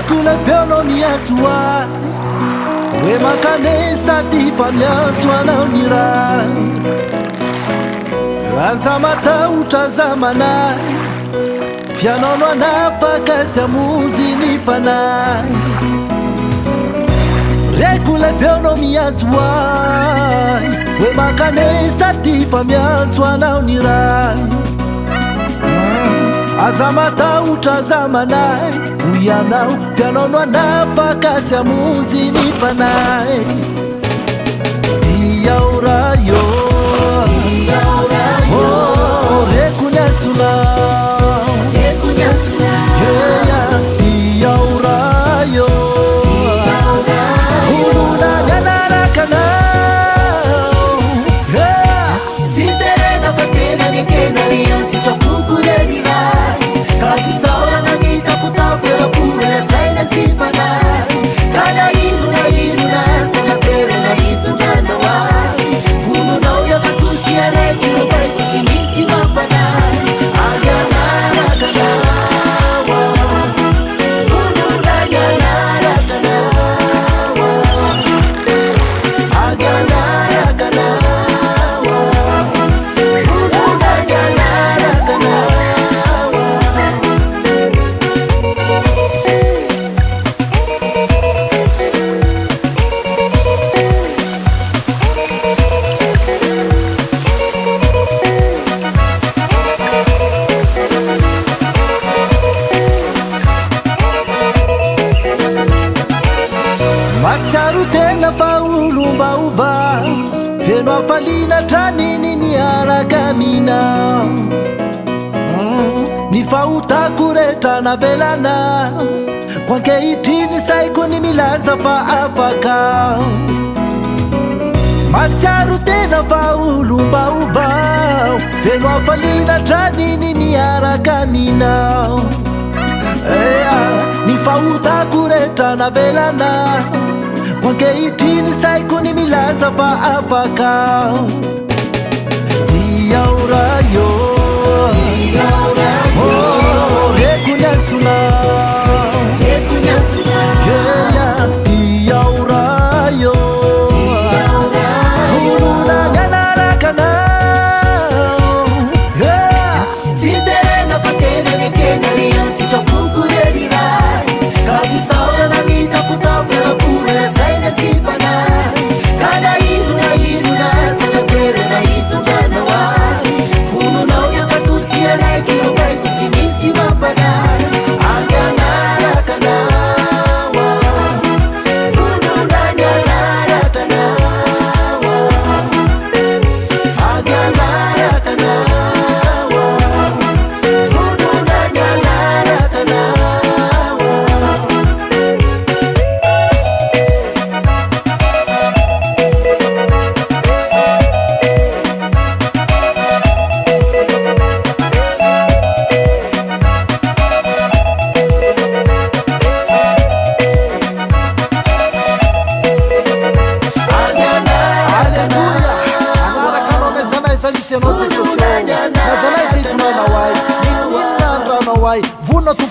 rekula fiono miazua we makanesa tifa miazua na unira azamata utazamana fianono nafakasi ya muzini fana rekula fiono miazua we makanesa tifa miazua na unira azamata utazamana uyanao fianono nafakasi ya muzini fana diaurayo oh rekunyatsuna yeah diaurayo fuluna ganarakana yeah sinterena fatena nikena lianti tokukurerira kafisawa na mitafuta fera pura tsaina sifana kana iluna sana tere na ituganda wa fulu na uya katusia rekiro bai kusimisi mapana agana ragana wa fulu na gana ragana wa agana ragana wa fulu na gana ragana Matsaru tena faulumba uva feno afalina tranini ni arakamina ni fauta kureta na velana kwanke itini saiku ni milaza fa afaka Matsaru tena faulumba uva feno afalina tranini ni arakamina ni fauta kureta na velana kwanke itini saiku ni milaza fa afaka diaurayo oh rekunyatsuna yeah diaurayo fuluna ganarakana yeah sinterena fatena nikena lianti tokukurerira kafisawa na mitafuta fera pura tsaina sifana kana iluna sana tere na ituganda wa fulu na uya katusia rekiro bai kusimisi mapana agana ragana wa fulu na gana ragana wa agana ragana wa fulu na gana ragana wa Vuno tu